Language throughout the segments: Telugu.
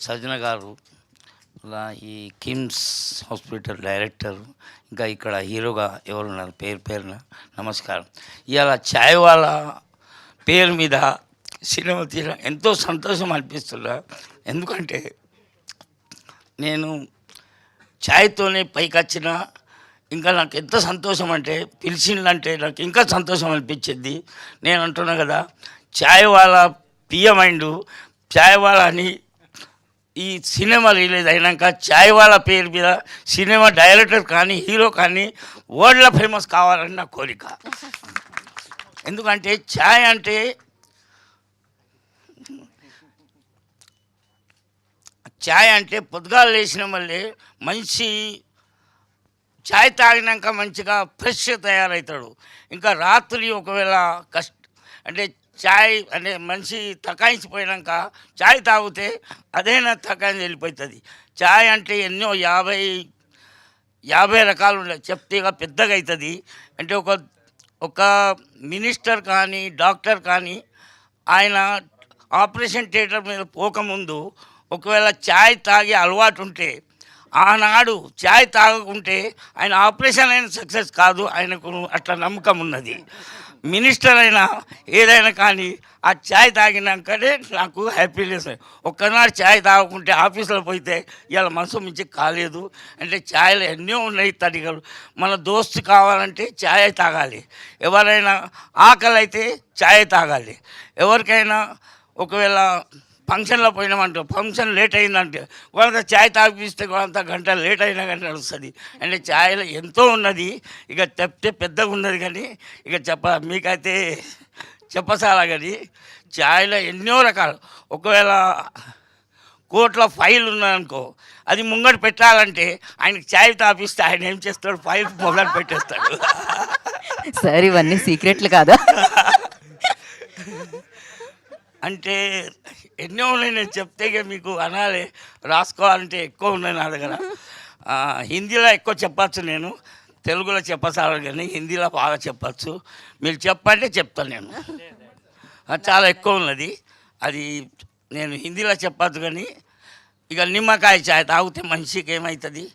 సజ్జన గారు ఇలా ఈ కిమ్స్ హాస్పిటల్ డైరెక్టర్, ఇంకా ఇక్కడ హీరోగా ఎవరున్నారు పేరున నమస్కారం. ఇవాళ ఛాయ్ వాళ్ళ పేరు మీద సినిమా తీయడం ఎంతో సంతోషం అనిపిస్తుందా. ఎందుకంటే నేను ఛాయ్తోనే పైకి వచ్చిన, ఇంకా నాకు ఎంత సంతోషం అంటే పిలిచిందంటే నాకు ఇంకా సంతోషం అనిపించింది. నేను అంటున్నా కదా, ఛాయ్ వాళ్ళ పియమైండు ఛాయ్ వాళ్ళ అని ఈ సినిమా రిలీజ్ అయినాక ఛాయ్ వాళ్ళ పేరు మీద సినిమా డైరెక్టర్ కానీ హీరో కానీ వరల్డ్లో ఫేమస్ కావాలని నా కోరిక. ఎందుకంటే ఛాయ్ అంటే పొద్దుగాలు లేచిన మళ్ళీ మంచి ఛాయ్ తాగినాక మంచిగా ఫ్రెష్ తయారవుతాడు. ఇంకా రాత్రి ఒకవేళ అంటే ఛాయ్ అంటే మనిషి తకాయించిపోయాక ఛాయ్ తాగితే అదైనా తకాయించి వెళ్ళిపోతుంది. ఛాయ్ అంటే ఎన్నో 50 రకాలు ఉన్నాయి, చెప్తే పెద్దగా అవుతుంది. అంటే ఒక మినిస్టర్ కానీ డాక్టర్ కానీ ఆయన ఆపరేషన్ థియేటర్ మీద పోకముందు ఒకవేళ ఛాయ్ తాగే అలవాటు ఉంటే, ఆనాడు ఛాయ్ తాగకుంటే ఆయన ఆపరేషన్ అయిన సక్సెస్ కాదు, ఆయనకు అట్లా నమ్మకం ఉన్నది. మినిస్టర్ అయినా ఏదైనా కానీ ఆ ఛాయ్ తాగినాకనే నాకు హ్యాపీనెస్. ఒక్కనాడు ఛాయ్ తాగకుంటే ఆఫీసులో పోతే ఇవాళ మనసు మించి కాలేదు. అంటే ఛాయ్లో ఎన్నో ఉన్నాయి తడిగలు. మన దోస్తు కావాలంటే ఛాయ్ తాగాలి, ఎవరైనా ఆకలి అయితే ఛాయ్ తాగాలి, ఎవరికైనా ఒకవేళ ఫంక్షన్లో పోయినామంటే ఫంక్షన్ లేట్ అయిందంటే వాళ్ళంతా ఛాయ్ తాగిపిస్తే వాళ్ళంతా గంట లేట్ అయినా కానీ నడుస్తుంది. అంటే ఛాయ్లో ఎంతో ఉన్నది, ఇక చెప్తే పెద్దగా ఉన్నది కానీ ఇక మీకైతే చెప్పసాలా. కానీ ఛాయ్లో ఎన్నో రకాలు. ఒకవేళ కోట్ల ఫైల్ ఉన్నదనుకో, అది ముంగట పెట్టాలంటే ఆయనకి ఛాయ్ తాపిస్తే ఆయన ఏం చేస్తాడు, ఫైల్ మొదలు పెట్టేస్తాడు. సార్ ఇవన్నీ సీక్రెట్లు కాదా? అంటే ఎన్నో ఉన్నాయి, నేను చెప్తే మీకు అనాలి, రాసుకోవాలంటే ఎక్కువ ఉన్నాయి నా దగ్గర. హిందీలో ఎక్కువ చెప్పచ్చు, నేను తెలుగులో చెప్పసాలి కానీ హిందీలో బాగా చెప్పచ్చు. మీరు చెప్పంటే చెప్తాను నేను, చాలా ఎక్కువ ఉన్నది. అది నేను హిందీలో చెప్పచ్చు కానీ ఇక నిమ్మకాయ ఛాయ్ తాగితే మనిషికి ఏమవుతుంది,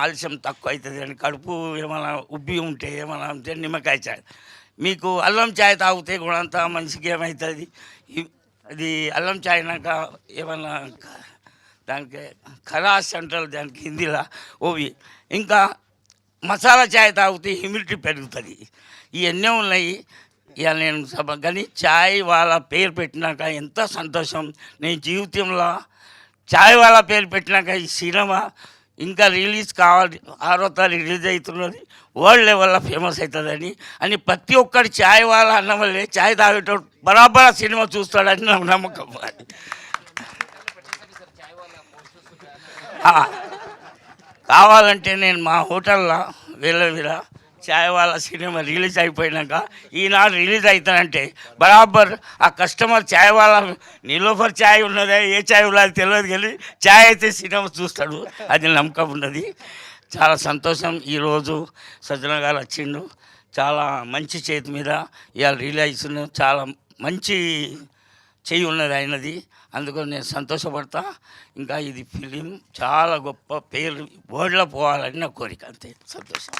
ఆలస్యం తక్కువ అవుతుంది అని, కడుపు ఏమైనా ఉబ్బి ఉంటే ఏమైనా ఉంటే నిమ్మకాయ ఛాయ్. మీకు అల్లం ఛాయ్ తాగితే కూడా అంతా మనిషికి ఏమవుతుంది, అది అల్లం ఛాయ్నాక ఏమన్నా దానికి ఖరాస్ అంటారు దానికి హిందీలో ఓవి. ఇంకా మసాలా ఛాయ్ తాగితే హ్యూమిడిటీ పెరుగుతుంది. ఇవన్నీ ఉన్నాయి. ఇక నేను కానీ ఛాయ్ వాళ్ళ పేరు పెట్టినాక ఎంత సంతోషం. నేను జీవితంలో ఛాయ్ వాళ్ళ పేరు పెట్టినాక ఈ సినిమా ఇంకా రిలీజ్ కావాలి, 6వ తారీఖు రిలీజ్ అవుతున్నది, వరల్డ్ లెవెల్లో ఫేమస్ అవుతుందని అని ప్రతి ఒక్కటి ఛాయ్ వాళ్ళ అన్న వల్లే ఛాయ్ తాగేటోడు బరాబర్ సినిమా చూస్తాడని నాకు నమ్మకం. కావాలంటే నేను మా హోటల్లో వీళ్ళ ఛాయ్ వాళ్ళ సినిమా రిలీజ్ అయిపోయినాక ఈనాడు రిలీజ్ అవుతానంటే బరాబర్ ఆ కస్టమర్ ఛాయ్ వాళ్ళ నిలోఫర్ ఛాయ్ ఉన్నదే ఏ ఛాయ్ ఉన్నది తెలియదు కానీ ఛాయ్ అయితే సినిమా చూస్తాడు, అది నమ్మకం ఉన్నది. చాలా సంతోషం. ఈరోజు సజ్జన గారు వచ్చిండు, చాలా మంచి చేతి మీద ఇవాళ రిలీజ్ చాలా మంచి చెయ్యి ఉన్నది ఆయనది, అందుకని నేను సంతోషపడతా. ఇంకా ఇది ఫిలిం చాలా గొప్ప పేరు వరల్డ్లో పోవాలని నా కోరిక, అంతే. సంతోషం.